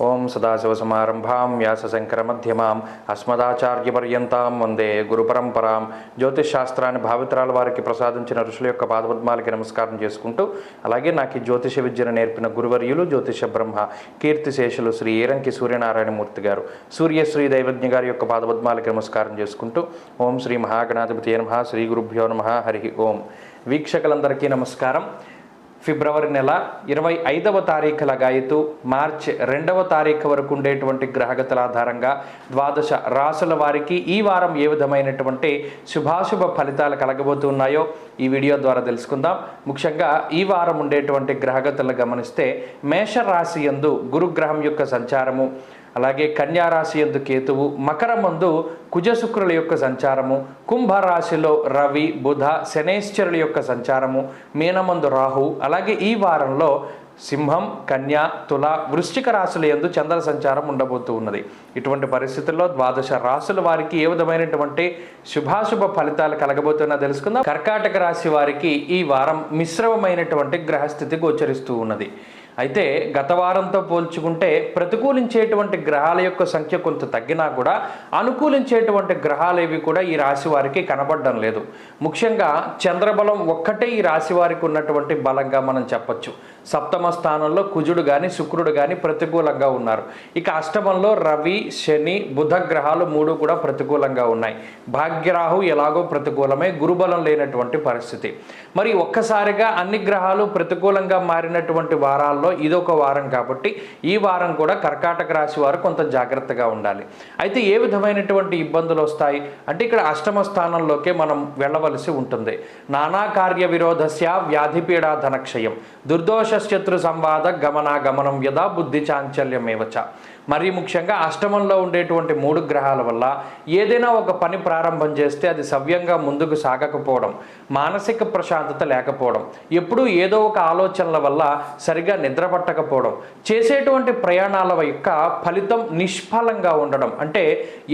ఓం సదాశివసమారంభాం వ్యాసశంకరమధ్యమాం అస్మదాచార్యపర్యంతాం వందే గురుపరంపరాం. జ్యోతిష్ శాస్త్రాన్ని భావితరాల వారికి ప్రసాదించిన ఋషుల యొక్క పాదపద్మాలకి నమస్కారం చేసుకుంటూ, అలాగే నాకు ఈ జ్యోతిష విద్యను నేర్పిన గురువర్యులు జ్యోతిష బ్రహ్మ కీర్తిశేషులు శ్రీ ఏరంకి సూర్యనారాయణమూర్తి గారు, సూర్యశ్రీ దైవజ్ఞ గారి యొక్క పాదపద్మాలకి నమస్కారం చేసుకుంటూ, ఓం శ్రీ మహాగణాధిపతి నమః, శ్రీ గురుభ్యో నమః, హరి ఓం. వీక్షకులందరికీ నమస్కారం. ఫిబ్రవరి నెల 25వ తారీఖు లగాయతు మార్చి 2వ తారీఖు వరకు ఉండేటువంటి గ్రహగతుల ఆధారంగా ద్వాదశ రాసుల వారికి ఈ వారం ఏ విధమైనటువంటి శుభాశుభ ఫలితాలు కలగబోతున్నాయో ఈ వీడియో ద్వారా తెలుసుకుందాం. ముఖ్యంగా ఈ వారం ఉండేటువంటి గ్రహగతులను గమనిస్తే మేషరాశి యందు గురుగ్రహం యొక్క సంచారము, అలాగే కన్యారాశి యందు కేతువు, మకరమందు కుజశుక్రుల యొక్క సంచారము, కుంభరాశిలో రవి బుధ శనేశ్వరుల యొక్క సంచారము, మీనమందు రాహు, అలాగే ఈ వారంలో సింహం కన్య తుల వృశ్చిక రాశుల యందు చంద్ర సంచారం ఉండబోతూ ఉన్నది. ఇటువంటి పరిస్థితుల్లో ద్వాదశ రాశుల వారికి ఏ విధమైనటువంటి శుభాశుభ ఫలితాలు కలగబోతున్నా తెలుసుకుందాం. కర్కాటక రాశి వారికి ఈ వారం మిశ్రమమైనటువంటి గ్రహస్థితి గోచరిస్తూ ఉన్నది. అయితే గత వారంతో పోల్చుకుంటే ప్రతికూలించేటువంటి గ్రహాల యొక్క సంఖ్య కొంత తగ్గినా కూడా అనుకూలించేటువంటి గ్రహాలేవి కూడా ఈ రాశి వారికి కనబడడం లేదు. ముఖ్యంగా చంద్రబలం ఒక్కటే ఈ రాశి వారికి ఉన్నటువంటి బలంగా మనం చెప్పచ్చు. సప్తమ స్థానంలో కుజుడు కానీ శుక్రుడు కానీ ప్రతికూలంగా ఉన్నారు. ఇక అష్టమంలో రవి శని బుధ గ్రహాలు 3 కూడా ప్రతికూలంగా ఉన్నాయి. భాగ్యరాహు ఎలాగో ప్రతికూలమే, గురుబలం లేనటువంటి పరిస్థితి. మరి ఒక్కసారిగా అన్ని గ్రహాలు ప్రతికూలంగా మారినటువంటి వారాల్లో ఇదొక వారం కాబట్టి ఈ వారం కూడా కర్కాటక రాశి వారు కొంత జాగ్రత్తగా ఉండాలి. అయితే ఏ విధమైనటువంటి ఇబ్బందులు వస్తాయి అంటే ఇక్కడ అష్టమ స్థానంలోకే మనం వెళ్ళవలసి ఉంటుంది. నానా కార్య విరోధస్య వ్యాధిపీడా ధనక్షయం దుర్దోష శత్రు సంవాద గమనాగమనం యదా బుద్ధి చాంచల్యమేవచ. మరి ముఖ్యంగా అష్టమంలో ఉండేటువంటి 3 గ్రహాల వల్ల ఏదైనా ఒక పని ప్రారంభం చేస్తే అది సవ్యంగా ముందుకు సాగకపోవడం, మానసిక ప్రశాంతత లేకపోవడం, ఎప్పుడూ ఏదో ఒక ఆలోచనల వల్ల సరిగా నిద్ర పట్టకపోవడం, చేసేటువంటి ప్రయాణాల యొక్క ఫలితం నిష్ఫలంగా ఉండడం, అంటే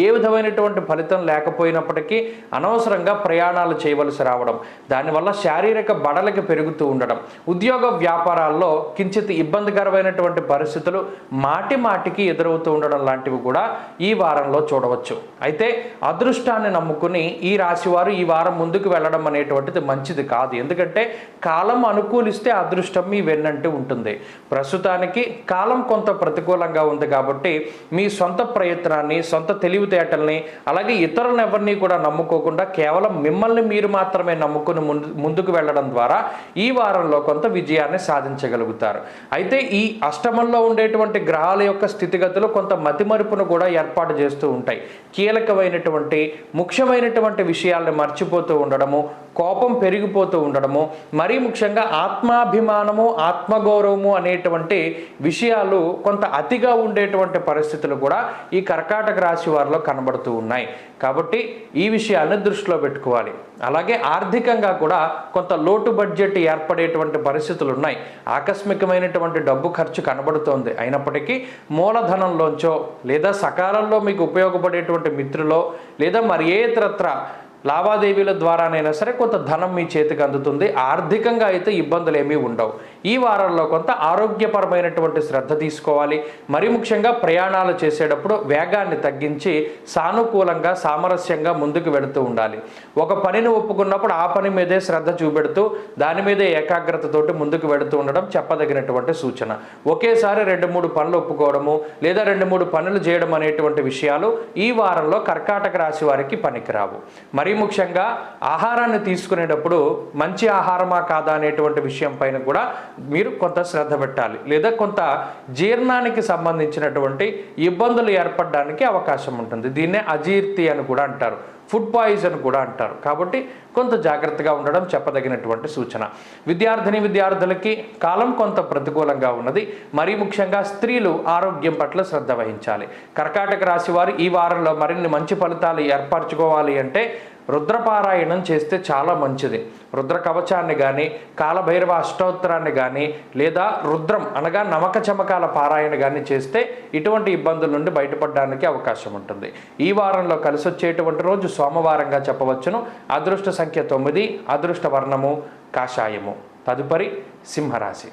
ఏ విధమైనటువంటి ఫలితం లేకపోయినప్పటికీ అనవసరంగా ప్రయాణాలు చేయవలసి రావడం, దానివల్ల శారీరక బడలకి పెరుగుతూ ఉండడం, ఉద్యోగ వ్యాపారాల్లో కించిత్ ఇబ్బందికరమైనటువంటి పరిస్థితులు మాటి మాటికి ఎదురవుతూ ఉండడం లాంటివి కూడా ఈ వారంలో చూడవచ్చు. అయితే అదృష్టాన్ని నమ్ముకుని ఈ రాశి వారు ఈ వారం ముందుకు వెళ్ళడం అనేటువంటిది మంచిది కాదు. ఎందుకంటే కాలం అనుకూలిస్తే అదృష్టం మీ వెన్నంటి ఉంటుంది. ప్రస్తుతానికి కాలం కొంత ప్రతికూలంగా ఉంది కాబట్టి మీ సొంత ప్రయత్నాన్ని, సొంత తెలివితేటల్ని, అలాగే ఇతరులను ఎవరిని కూడా నమ్ముకోకుండా కేవలం మిమ్మల్ని మీరు మాత్రమే నమ్ముకుని ముందుకు వెళ్ళడం ద్వారా ఈ వారంలో కొంత విజయాన్ని సాధించగలుగుతారు. అయితే ఈ అష్టమంలో ఉండేటువంటి గ్రహాల యొక్క స్థితిగతులు కొంత మతిమరుపును కూడా ఏర్పాటు చేస్తూ ఉంటాయి. కీలకమైనటువంటి ముఖ్యమైనటువంటి విషయాలను మర్చిపోతూ ఉండడము, కోపం పెరిగిపోతూ ఉండడము, మరీ ముఖ్యంగా ఆత్మాభిమానము ఆత్మగౌరవము అనేటువంటి విషయాలు కొంత అతిగా ఉండేటువంటి పరిస్థితులు కూడా ఈ కర్కాటక రాశి వారిలో కనబడుతూ ఉన్నాయి. కాబట్టి ఈ విషయాన్ని దృష్టిలో పెట్టుకోవాలి. అలాగే ఆర్థికంగా కూడా కొంత లోటు బడ్జెట్ ఏర్పడేటువంటి పరిస్థితులు ఉన్నాయి. ఆకస్మికమైనటువంటి డబ్బు ఖర్చు కనబడుతోంది. అయినప్పటికీ మూలధనంలోంచో లేదా సకాలంలో మీకు ఉపయోగపడేటువంటి మిత్రులో లేదా మరి ఏ ఇతరత్ర లావాదేవీల ద్వారానైనా సరే కొంత ధనం మీ చేతికి అందుతుంది. ఆర్థికంగా అయితే ఇబ్బందులు ఏమీ ఉండవు. ఈ వారంలో కొంత ఆరోగ్యపరమైనటువంటి శ్రద్ధ తీసుకోవాలి. మరి ముఖ్యంగా ప్రయాణాలు చేసేటప్పుడు వేగాన్ని తగ్గించి సానుకూలంగా సామరస్యంగా ముందుకు వెళుతూ ఉండాలి. ఒక పనిని ఒప్పుకున్నప్పుడు ఆ పని మీదే శ్రద్ధ చూపెడుతూ దాని మీదే ఏకాగ్రతతోటి ముందుకు వెళుతూ ఉండడం చెప్పదగినటువంటి సూచన. ఒకేసారి 2-3 పనులు ఒప్పుకోవడము లేదా 2-3 పనులు చేయడం అనేటువంటి విషయాలు ఈ వారంలో కర్కాటక రాశి వారికి పనికిరావు. మరి ముఖ్యంగా ఆహారాన్ని తీసుకునేటప్పుడు మంచి ఆహారమా కాదా అనేటువంటి విషయం పైన కూడా మీరు కొంత శ్రద్ధ పెట్టాలి. లేదా కొంత జీర్ణానికి సంబంధించినటువంటి ఇబ్బందులు ఏర్పడడానికి అవకాశం ఉంటుంది. దీన్నే అజీర్తి అని కూడా అంటారు, ఫుడ్ పాయిజన్ కూడా అంటారు. కాబట్టి కొంత జాగ్రత్తగా ఉండడం చెప్పదగినటువంటి సూచన. విద్యార్థులకి కాలం కొంత ప్రతికూలంగా ఉన్నది. మరీ ముఖ్యంగా స్త్రీలు ఆరోగ్యం పట్ల శ్రద్ధ వహించాలి. కర్కాటక రాశి వారు ఈ వారంలో మరిన్ని మంచి ఫలితాలు ఏర్పరచుకోవాలి అంటే రుద్రపారాయణం చేస్తే చాలా మంచిది. రుద్ర కవచాన్ని కానీ కాలభైరవ అష్టోత్తరాన్ని కానీ లేదా రుద్రం అనగా నమక చమకాల పారాయణ కానీ చేస్తే ఇటువంటి ఇబ్బందుల నుండి బయటపడడానికి అవకాశం ఉంటుంది. ఈ వారంలో కలిసి వచ్చేటువంటి రోజు సోమవారంగా చెప్పవచ్చును. అదృష్ట సంఖ్య 9, అదృష్ట వర్ణము కాషాయము. తదుపరి సింహరాశి.